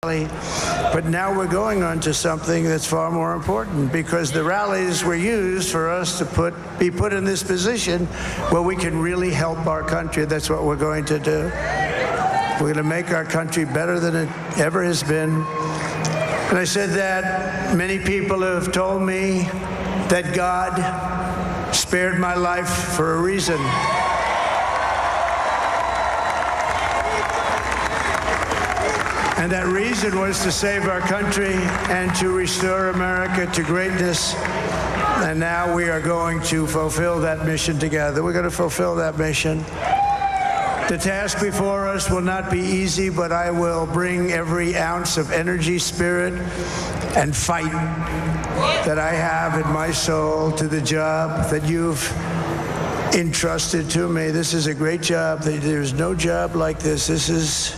rally. But now we're going on to something that's far more important, because the rallies were used for us to be put in this position where we can really help our country. That's what we're going to do. We're going to make our country better than it ever has been. And I said that many people have told me that God spared my life for a reason. And that reason was to save our country and to restore America to greatness. And now we are going to fulfill that mission together. We're going to fulfill that mission. The task before us will not be easy, but I will bring every ounce of energy, spirit, and fight that I have in my soul to the job that you've entrusted to me. This is a great job. There's no job like this. This is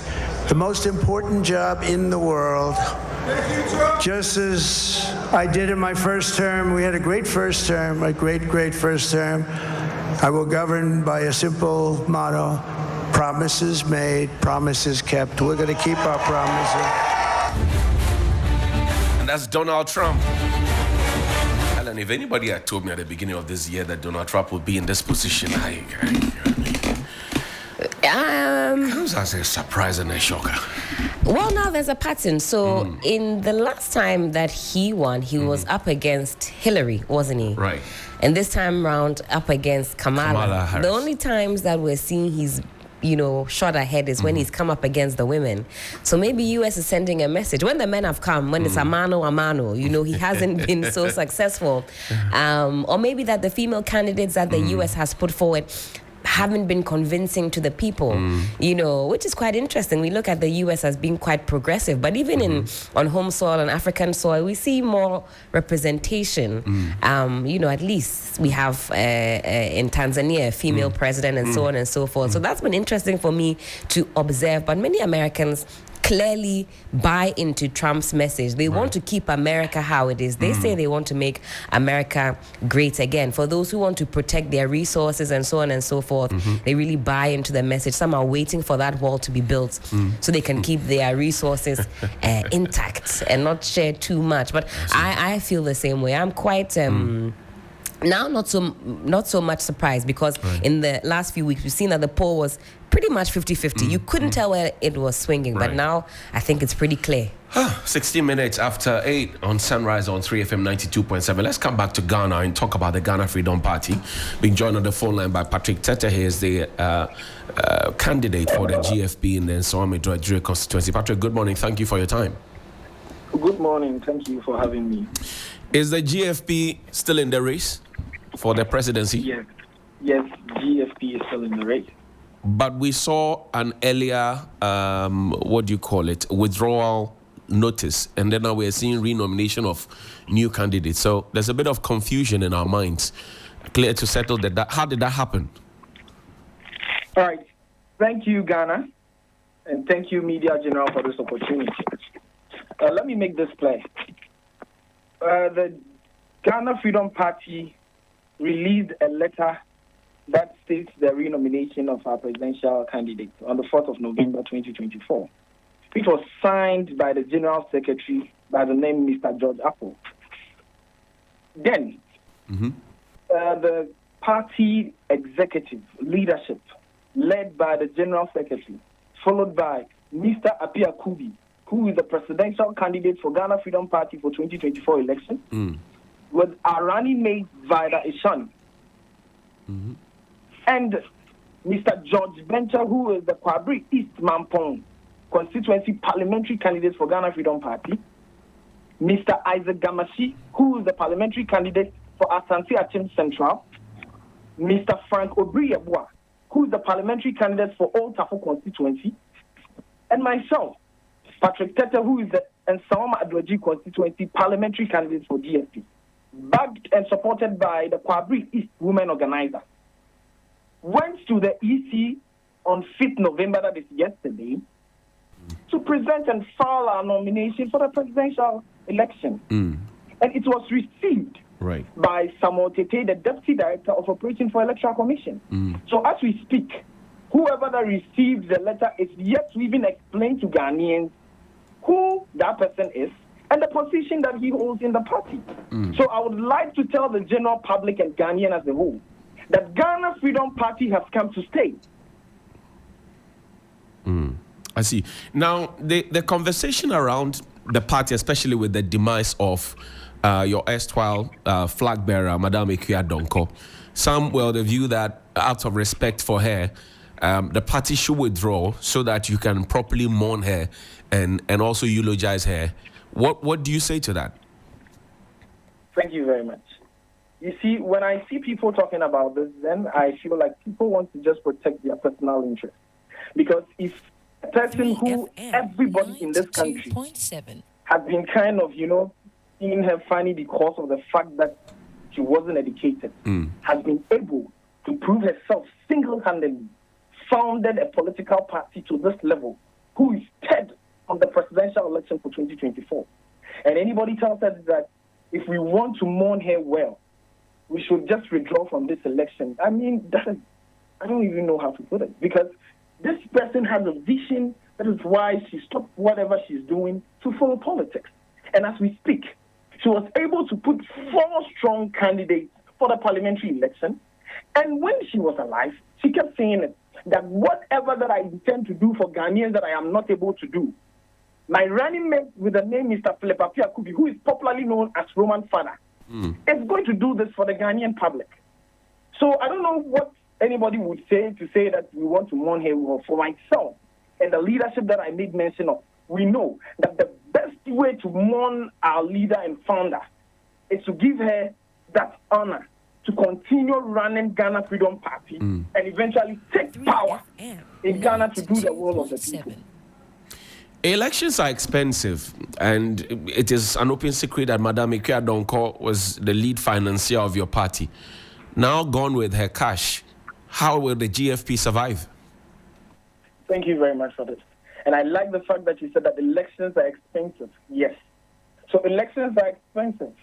the most important job in the world. Just as I did in my first term, we had a great first term, a great first term. I will govern by a simple motto: promises made, promises kept. We're going to keep our promises. And that's Donald Trump. Alan, if anybody had told me at the beginning of this year that Donald Trump would be in this position, it was as a surprise and a shocker. Well, now there's a pattern. So in the last time that he won, he was up against Hillary, wasn't he? Right. And this time round, up against Kamala Harris. The only times that we're seeing he's shot ahead is when he's come up against the women. So maybe US is sending a message. When the men have come, when it's a mano, he hasn't been so successful. Or maybe that the female candidates that the US has put forward haven't been convincing to the people, which is quite interesting. We look at the U.S. as being quite progressive, but even on home soil and African soil, we see more representation. At least we have in Tanzania a female president and so on and so forth. So that's been interesting for me to observe. But many Americans clearly buy into Trump's message. They want to keep America how it is. They say they want to make America great again. For those who want to protect their resources and so on and so forth, they really buy into the message. Some are waiting for that wall to be built so they can keep their resources intact and not share too much. But I feel the same way. I'm quite... Now, not so much surprised, because in the last few weeks, we've seen that the poll was pretty much 50-50. You couldn't tell where it was swinging, but now I think it's pretty clear. 16 minutes after 8 on Sunrise on 3FM 92.7. Let's come back to Ghana and talk about the Ghana Freedom Party. Being joined on the phone line by Patrick Tete. He is the candidate for the GFP in the Nsawam constituency. Patrick, good morning. Thank you for your time. Good morning. Thank you for having me. Is the GFP still in the race for the presidency? Yes, GFP is still in the race. But we saw an earlier, withdrawal notice, and then now we're seeing renomination of new candidates. So there's a bit of confusion in our minds. Clear to settle that. How did that happen? All right. Thank you, Ghana, and thank you, Media General, for this opportunity. Let me make this clear. The Ghana Freedom Party released a letter that states the renomination of our presidential candidate on the 4th of November 2024, which was signed by the General Secretary by the name Mr. George Apple. Then, the party executive leadership, led by the General Secretary, followed by Mr. Apia Kubi, who is the presidential candidate for Ghana Freedom Party for 2024 election, with our running mate Vida Ishani, and Mr. George Bencher, who is the Kwabri East Mampong constituency parliamentary candidate for Ghana Freedom Party, Mr. Isaac Gamashi, who is the parliamentary candidate for Asante Achim Central, Mr. Frank Obriyabwa, who is the parliamentary candidate for Old Tafo constituency, and myself, Patrick Tete, who is the Nsawam Adwaji constituency parliamentary candidate for GFP, backed and supported by the Kwabri East Women Organizer, went to the EC on 5th November, that is yesterday, to present and file our nomination for the presidential election. And it was received by Samuel Tete, the Deputy Director of Operations for Electoral Commission. So as we speak, whoever that received the letter is yet to even explain to Ghanaians who that person is and the position that he holds in the party. So I would like to tell the general public and Ghanaian as a whole that Ghana Freedom Party has come to stay. I see. Now, the conversation around the party, especially with the demise of your erstwhile flag bearer, Madame Ikuya Donko, some will the view that out of respect for her, the party should withdraw so that you can properly mourn her and also eulogize her. What do you say to that? Thank you very much. You see, when I see people talking about this, then I feel like people want to just protect their personal interest. Because if a person who everybody in this country has been kind of, seeing her funny because of the fact that she wasn't educated, has been able to prove herself single-handedly, founded a political party to this level, who is third on the presidential election for 2024. And anybody tells us that if we want to mourn her well, we should just withdraw from this election. I mean, I don't even know how to put it, because this person has a vision. That is why she stopped whatever she's doing to follow politics. And as we speak, she was able to put 4 strong candidates for the parliamentary election. And when she was alive, she kept saying it, that whatever that I intend to do for Ghanaians that I am not able to do, my running mate with the name Mr. Philip Apiakubi, who is popularly known as Roman Father, is going to do this for the Ghanaian public. So I don't know what anybody would say to say that we want to mourn her. For myself and the leadership that I made mention of, we know that the best way to mourn our leader and founder is to give her that honor to continue running Ghana Freedom Party and eventually take power in Ghana to do the will of the people. Elections are expensive, and it is an open secret that Madame Ikuya Donko was the lead financier of your party. Now gone with her cash, how will the GFP survive? Thank you very much for this. And I like the fact that you said that elections are expensive. Yes. So elections are expensive.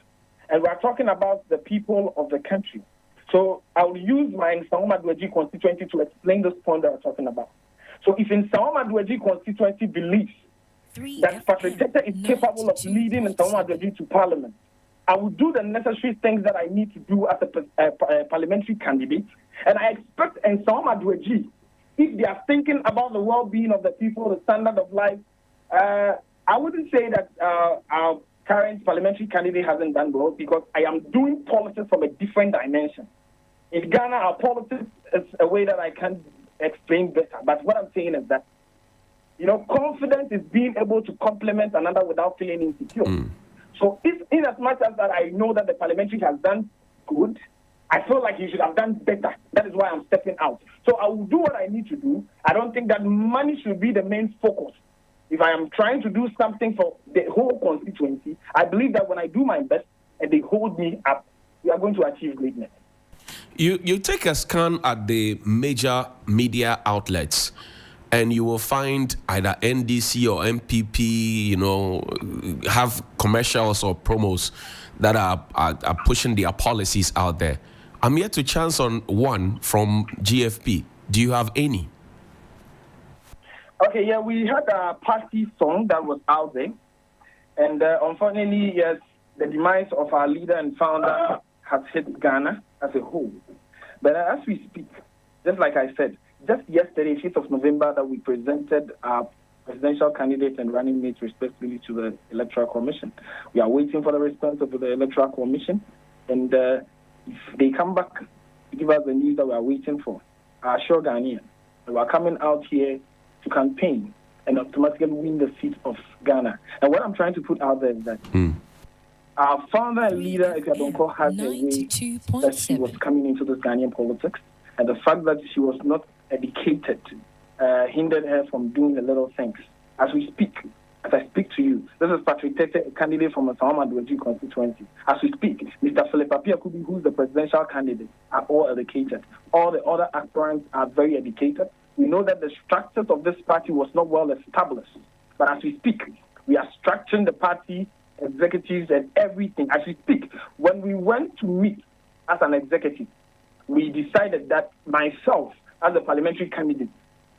And we're talking about the people of the country. So I'll use my Nsawam Aduaji constituency to explain this point that we're talking about. So if Nsawam Aduaji constituency believes that Patrick Tete is capable of leading Nsawam Aduaji to parliament, I will do the necessary things that I need to do as a parliamentary candidate. And I expect Nsawam Aduaji, if they are thinking about the well-being of the people, the standard of life, I wouldn't say that our current parliamentary candidate hasn't done well, because I am doing politics from a different dimension. In Ghana, our politics is a way that I can't explain better. But what I'm saying is that, confidence is being able to complement another without feeling insecure. So if, in as much as that I know that the parliamentary has done good, I feel like he should have done better. That is why I'm stepping out. So I will do what I need to do. I don't think that money should be the main focus. If I am trying to do something for the whole constituency, I believe that when I do my best and they hold me up, we are going to achieve greatness. You take a scan at the major media outlets, and you will find either NDC or MPP, have commercials or promos that are pushing their policies out there. I'm yet to chance on one from GFP. Do you have any? Okay, yeah, we had a party song that was out there. And unfortunately, yes, the demise of our leader and founder has hit Ghana as a whole. But as we speak, just like I said, just yesterday, 5th of November, that we presented our presidential candidate and running mates respectively to the Electoral Commission. We are waiting for the response of the Electoral Commission. And if they come back to give us the news that we are waiting for, I assure Ghanaians that we are coming out here to campaign and automatically win the seat of Ghana. And what I'm trying to put out there is that our founder and leader, Ikuya Donko, has a way that she was coming into this Ghanaian politics, and the fact that she was not educated hindered her from doing the little things. As we speak, as I speak to you, this is Patrick Tete, a candidate from the Nsawam Aduaji constituency. As we speak, Mr. Philip Apiakubi, who is the presidential candidate, are all educated. All the other aspirants are very educated. We know that the structures of this party was not well established. But as we speak, we are structuring the party, executives and everything. As we speak, when we went to meet as an executive, we decided that myself, as a parliamentary candidate,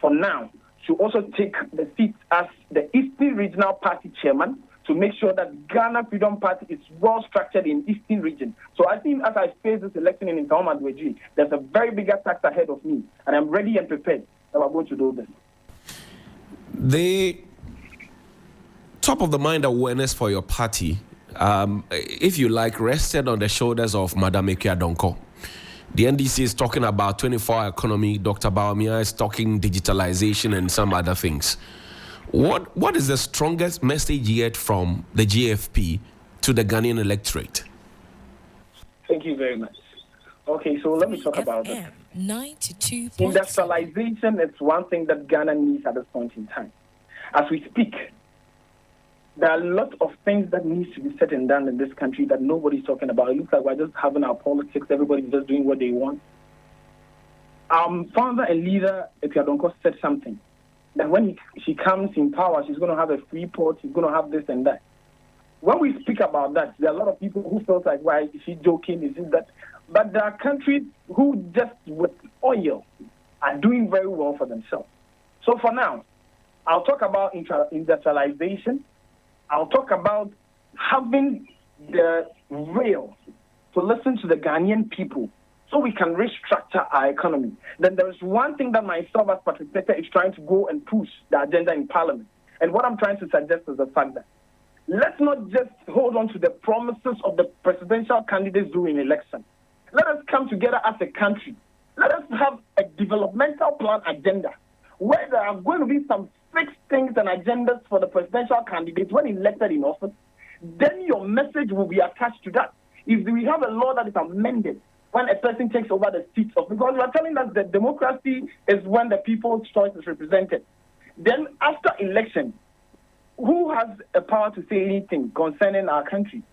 for now, should also take the seat as the Eastern Regional Party chairman to make sure that Ghana Freedom Party is well structured in Eastern region. So I think as I face this election in Ntaoma, there's a very big task ahead of me, and I'm ready and prepared that I'm going to do this. The top of the mind awareness for your party, if you like, rested on the shoulders of Madam Ekia Donko. The NDC is talking about 24-hour economy. Dr. Bawumia is talking digitalization and some other things. What is the strongest message yet from the GFP to the Ghanaian electorate? Thank you very much. Okay, so let me talk about it. 92. Industrialization is one thing that Ghana needs at this point in time. As we speak, there are a lot of things that needs to be said and done in this country that nobody's talking about. It looks like we're just having our politics, everybody's just doing what they want. Our founder and leader, Ekia Donko, said something, that when she comes in power, she's going to have a free port, she's going to have this and that. When we speak about that, there are a lot of people who feel like, why is she joking, is it that? But there are countries who just with oil are doing very well for themselves. So for now, I'll talk about industrialization. I'll talk about having the will to listen to the Ghanaian people so we can restructure our economy. Then there's one thing that myself as Patrick Tete is trying to go and push the agenda in Parliament. And what I'm trying to suggest is the fact that let's not just hold on to the promises of the presidential candidates during election. Let us come together as a country. Let us have a developmental plan agenda where there are going to be some fixed things and agendas for the presidential candidates when elected in office. Then your message will be attached to that. If we have a law that is amended when a person takes over the seat of, because we are telling us that democracy is when the people's choice is represented. Then after election, who has a power to say anything concerning our country?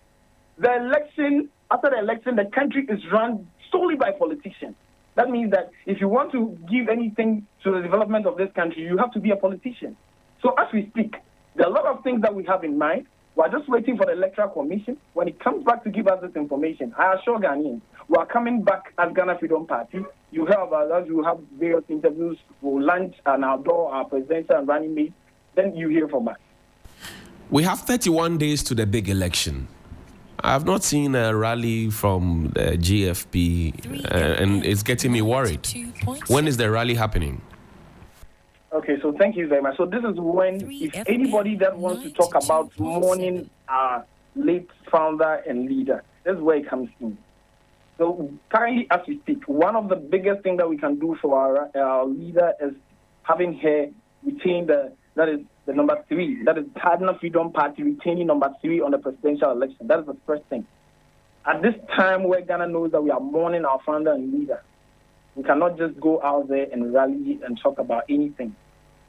After the election, the country is run solely by politicians. That means that if you want to give anything to the development of this country, you have to be a politician. So as we speak, there are a lot of things that we have in mind. We're just waiting for the Electoral Commission. When it comes back to give us this information, I assure Ghanaians, we are coming back as Ghana Freedom Party. You hear about us, you have various interviews, we'll launch an outdoor, our presidential and running mate, then you hear from us. We have 31 days to the big election. I have not seen a rally from the GFP, and it's getting me worried. When is the rally happening? Okay, so thank you very much. So this is when, if anybody that wants to talk about mourning our late founder and leader, this is where it comes in. So currently, as we speak, one of the biggest things that we can do for our leader is having her retain the number 3. That is Ghana Freedom Party retaining number 3 on the presidential election. That is the first thing. At this time where Ghana knows that we are mourning our founder and leader, we cannot just go out there and rally and talk about anything.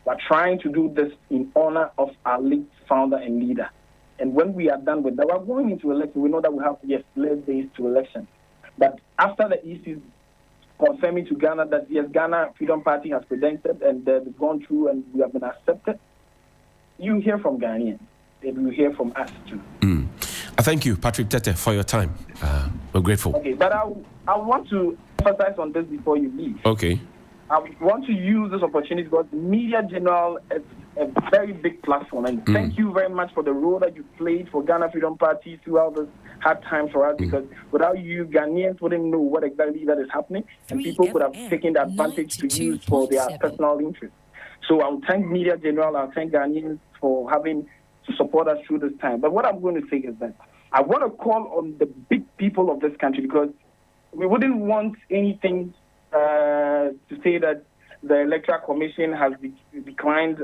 We're trying to do this in honor of our late founder and leader. And when we are done with that, we're going into election. We know that we have, yes, less days to election. But after the EC confirming to Ghana that, yes, Ghana Freedom Party has presented and they've gone through and we have been accepted, you hear from Ghanaians. They will hear from us too. I thank you, Patrick Tete, for your time. We're grateful. Okay, but I want to emphasize on this before you leave. Okay. I want to use this opportunity because Media General is a very big platform. And thank you very much for the role that you played for Ghana Freedom Party throughout this hard times for us. Because without you, Ghanaians wouldn't know what exactly that is happening. And people could have taken the advantage to use for their personal interest. So I'll thank Media General, I'll thank Ghanaians for having to support us through this time. But what I'm going to say is that I want to call on the big people of this country because we wouldn't want anything to say that the Electoral Commission has declined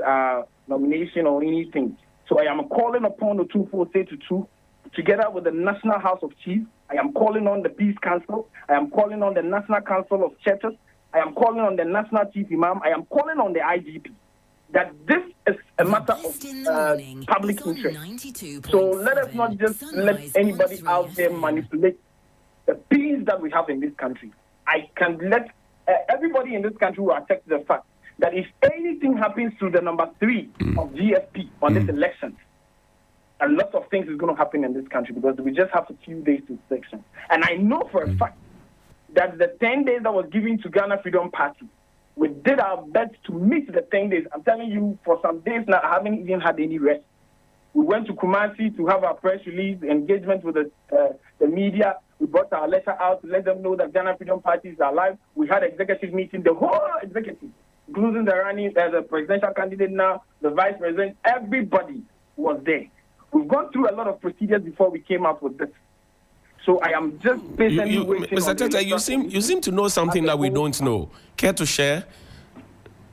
nomination or anything. So I am calling upon the 24822 together with the National House of Chiefs. I am calling on the Peace Council. I am calling on the National Council of Churches. I am calling on the National Chief Imam. I am calling on the IGP. That this is a matter of public interest. So let us not just let anybody out there manipulate the peace that we have in this country. I can let everybody in this country will accept the fact that if anything happens to the number 3 of GFP on this election, a lot of things is going to happen in this country because we just have a few days to election. And I know for a fact that the 10 days that was given to Ghana Freedom Party We did our best to meet the 10 days. I'm telling you, for some days now, I haven't even had any rest. We went to Kumasi to have our press release, engagement with the media. We brought our letter out to let them know that Ghana Freedom Party is alive. We had executive meeting, the whole executive, including the running as a presidential candidate now, the vice president, everybody was there. We've gone through a lot of procedures before we came up with this. So I am just patiently waiting. Mr. Tete, you seem to know something that we don't know. Care to share?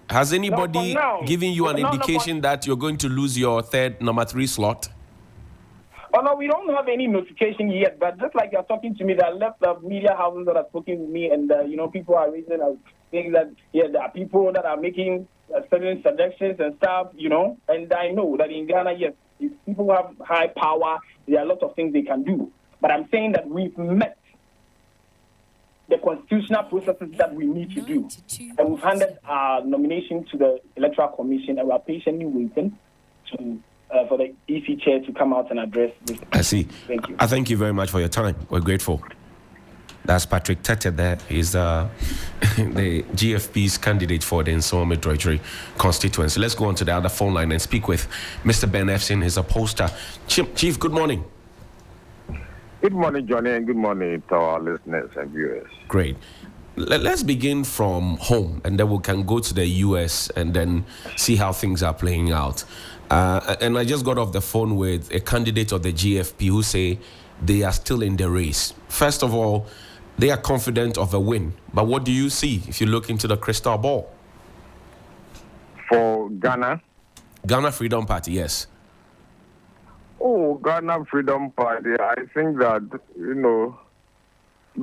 Has anybody given you an indication that you're going to lose your number 3 slot? Oh, no, we don't have any notification yet, but just like you're talking to me, there are left of media houses that are speaking with me, and, people are raising things that, there are people that are making certain suggestions and stuff, and I know that in Ghana, yes, if people have high power, there are a lot of things they can do. But I'm saying that we've met the constitutional processes that we need to do. And we've handed our nomination to the Electoral Commission, and we're patiently waiting for the EC chair to come out and address this. I see. Thank you. I thank you very much for your time. We're grateful. That's Patrick Tete there. He's the GFP's candidate for the Nsawame Droidry constituency. Let's go on to the other phone line and speak with Mr. Ben Efsin. He's a pollster. Chief, good morning. Good morning, Johnny, and good morning to our listeners and viewers. Great. Let's begin from home, and then we can go to the U.S. and then see how things are playing out. And I just got off the phone with a candidate of the GFP who say they are still in the race. First of all, they are confident of a win. But what do you see if you look into the crystal ball? For Ghana? Ghana Freedom Party, yes. Oh, Ghana Freedom Party, I think that,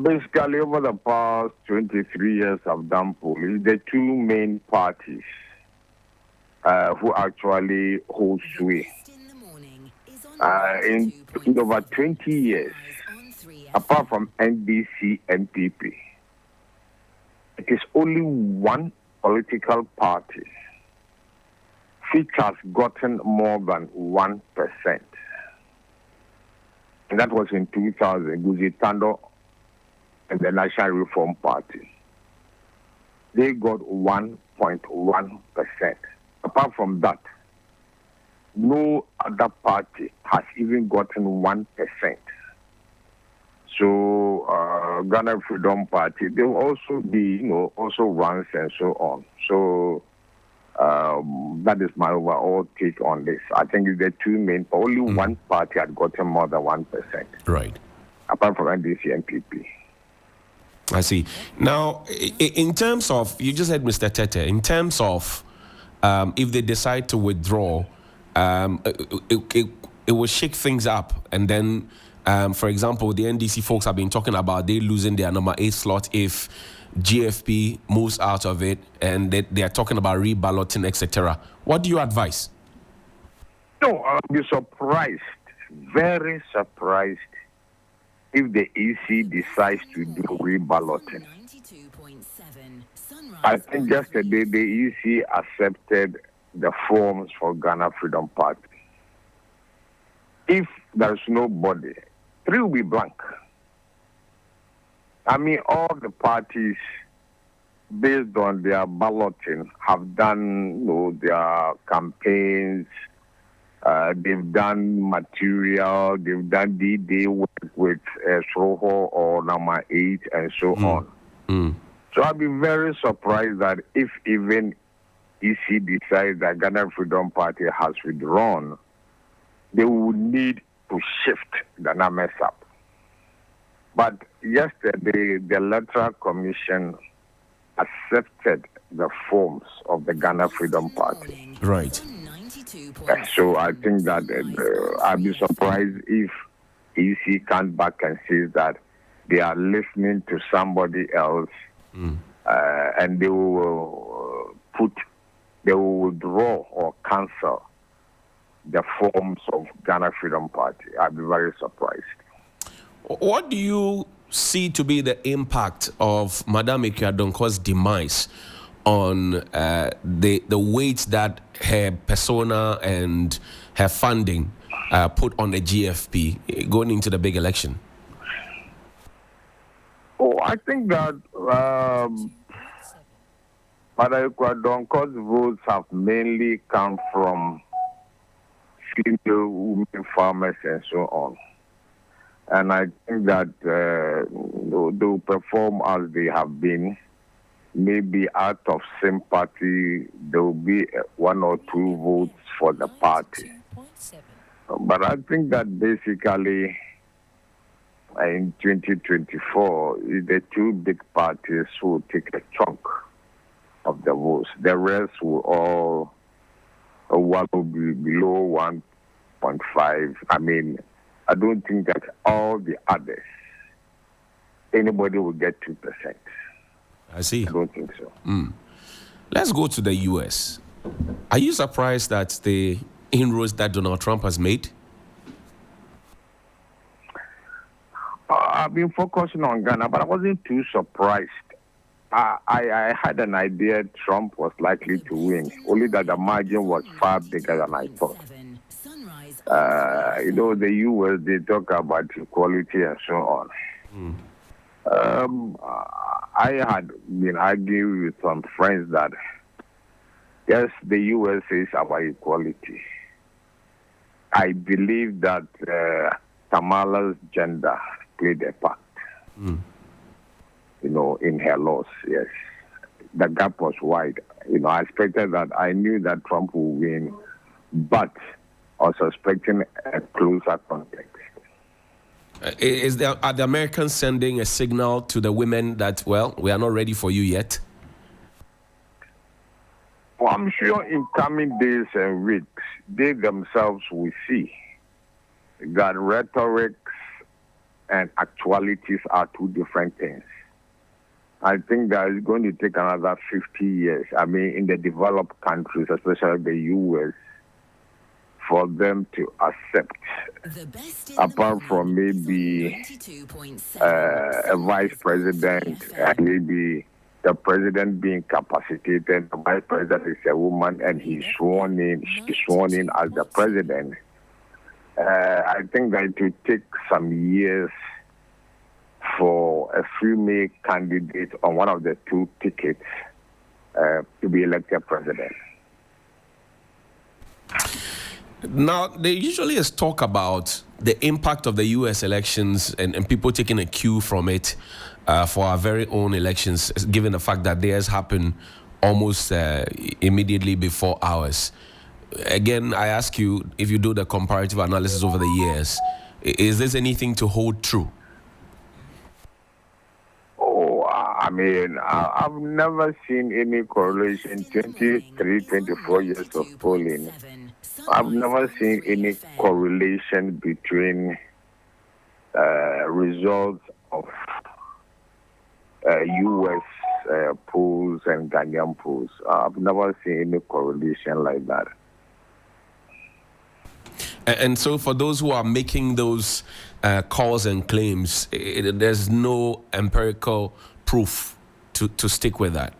basically over the past 23 years I've done polling, the two main parties who actually hold sway. In over 20 years, apart from NDC and PP, it is only one political party which has gotten more than 1%. And that was in 2000, Guzi Tando and the National Reform Party. They got 1.1%. Apart from that, no other party has even gotten 1%. So, Ghana Freedom Party, they will also be, also runs and so on. So, that is my overall take on this. I think it's the two main, only one party had gotten more than 1%. Right. Apart from NDC and PP. I see. Now, in terms of, you just said Mr. Tete, in terms of if they decide to withdraw, it will shake things up. And then, for example, the NDC folks have been talking about they losing their number 8 slot if GFP moves out of it, and they are talking about reballoting, etc. What do you advise? No, I'll be surprised, very surprised, if the EC decides to do reballoting. I think yesterday the EC accepted the forms for Ghana Freedom Party. If there's nobody, 3 will be blank. I mean, all the parties, based on their balloting, have done their campaigns, they've done material, they've done D-Day work with Soho or number 8 and so on. So I'll be very surprised that if even EC decides that Ghana Freedom Party has withdrawn, they will need to shift the numbers up. But yesterday, the Electoral Commission accepted the forms of the Ghana Freedom Party. Right. So I think that I'd be surprised if EC comes back and says that they are listening to somebody else and they will withdraw or cancel the forms of Ghana Freedom Party. I'd be very surprised. What do you see to be the impact of Madame Ekuadonko's demise on the weight that her persona and her funding put on the GFP going into the big election? Oh, I think that But Donko's votes have mainly come from female women farmers and so on. And I think that they'll perform as they have been. Maybe out of sympathy, there will be 1 or 2 votes for the party. But I think that basically in 2024, the 2 big parties will take a chunk of the votes. The rest will all will be below 1.5. I mean, I don't think that all the others, anybody will get 2%. I see. I don't think so. Let's go to the U.S. Are you surprised at the inroads that Donald Trump has made? I've been focusing on Ghana, but I wasn't too surprised. I had an idea Trump was likely to win, only that the margin was far bigger than I thought. The U.S., they talk about equality and so on. I had been arguing with some friends that, yes, the U.S. is about equality. I believe that Kamala's gender played a part, in her loss, yes. The gap was wide. I expected that. I knew that Trump would win, but I was expecting a closer contest. Are the Americans sending a signal to the women that, well, we are not ready for you yet? Well, I'm sure in coming days and weeks, they themselves will see that rhetoric and actualities are 2 different things. I think that it's going to take another 50 years. I mean, in the developed countries, especially the U.S., for them to accept, apart from maybe a vice president and maybe the president being capacitated, the vice president is a woman and she's sworn in as the president. I think that it will take some years for a female candidate on one of the 2 tickets to be elected president. Now, there usually is talk about the impact of the U.S. elections and people taking a cue from it for our very own elections, given the fact that theirs happen almost immediately before ours. Again, I ask you, if you do the comparative analysis over the years, is this anything to hold true? Oh, I mean, I've never seen any correlation, 23, 24 years of polling. I've never seen any correlation between results of U.S. polls and Ghanaian polls. I've never seen any correlation like that. And so for those who are making those calls and claims, there's no empirical proof to stick with that?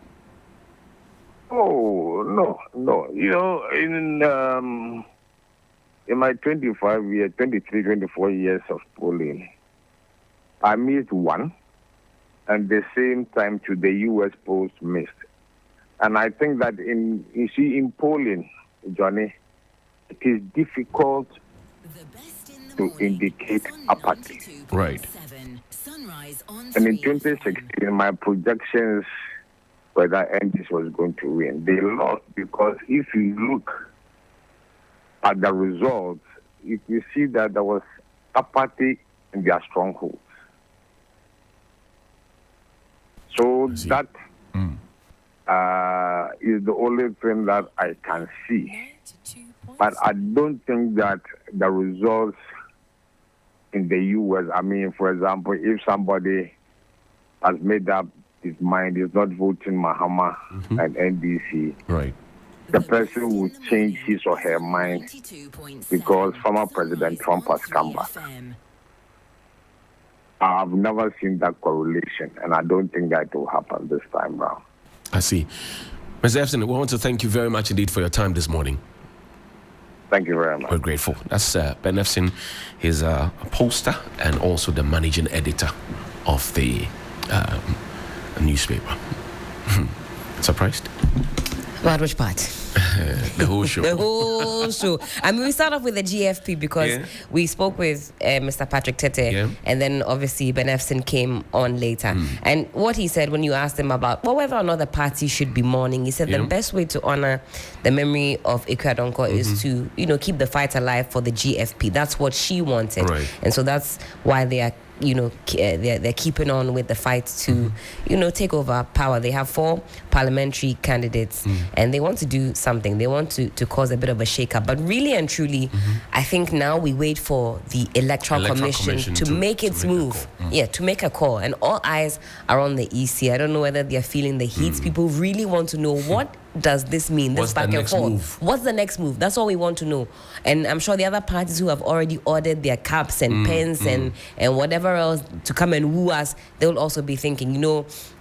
Oh, no. In my 23, 24 years of polling, I missed one, and the same time to the U.S. polls missed. And I think that in polling, Johnny, it is difficult to indicate apathy. Right. And in 2016, my projections were that NDC was going to win. They lost because if you look at the results, you can see that there was apathy in their strongholds. So that is the only thing that I can see. But I don't think that the results in the U.S., I mean, for example, if somebody has made up his mind, is not voting Mahama and NDC, right, the person will change his or her mind because former President Trump has come back. I've never seen that correlation, and I don't think that will happen this time around. I see. Mr. Epson, we want to thank you very much indeed for your time this morning. Thank you very much. We're grateful. That's Ben Epson. He's a pollster and also the managing editor of the newspaper. Surprised? About which part? The whole show. The whole show. I mean, we start off with the GFP because we spoke with Mr. Patrick Tete, and then obviously Ben Efson came on later. And what he said when you asked him about whether or not the party should be mourning, he said the best way to honor the memory of Ikua Donko is to, keep the fight alive for the GFP. That's what she wanted. Right. And so that's why they are they're keeping on with the fight to, take over power. They have 4 parliamentary candidates, and they want to do something. They want to cause a bit of a shake-up. But really and truly, I think now we wait for the Electoral Commission to make its move. To make a call. And all eyes are on the EC. I don't know whether they're feeling the heat. People really want to know what does this mean? This back and forth. What's the next move? That's all we want to know. And I'm sure the other parties who have already ordered their caps and pens and whatever else to come and woo us, they will also be thinking,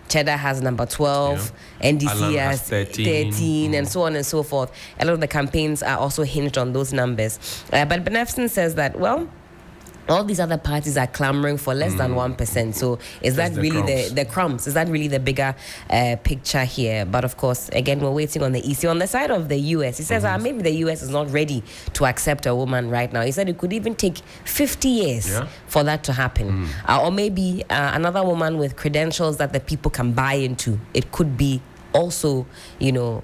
Cheddar has number 12, NDC has 13 and so on and so forth. A lot of the campaigns are also hinged on those numbers. But Ben Efson says that, all these other parties are clamoring for less than 1%. So is that really the crumbs? Is that really the bigger picture here? But of course, again, we're waiting on the EC. On the side of the US, he says maybe the US is not ready to accept a woman right now. He said it could even take 50 years for that to happen. Or maybe another woman with credentials that the people can buy into. It could be also, that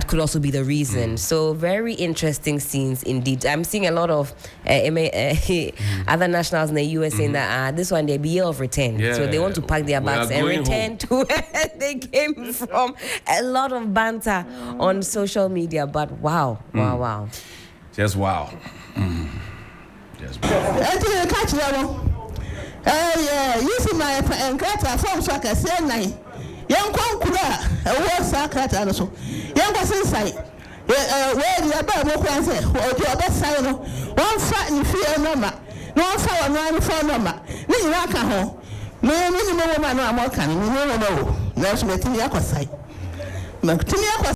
could also be the reason. So very interesting scenes indeed. I'm seeing a lot of other nationals in the US saying that this one, they'll be year of return. So they want to pack their bags and return to where they came from. A lot of banter on social media, but wow. Just wow. Just wow. You see my from so I can say young Kura, a war sacred and so. Young was inside. Where the above one say, or the other side, 1 fat and fear number, no 4 and 4 number. Then you walk home. No minimum woman, no more can, no, that's making your side.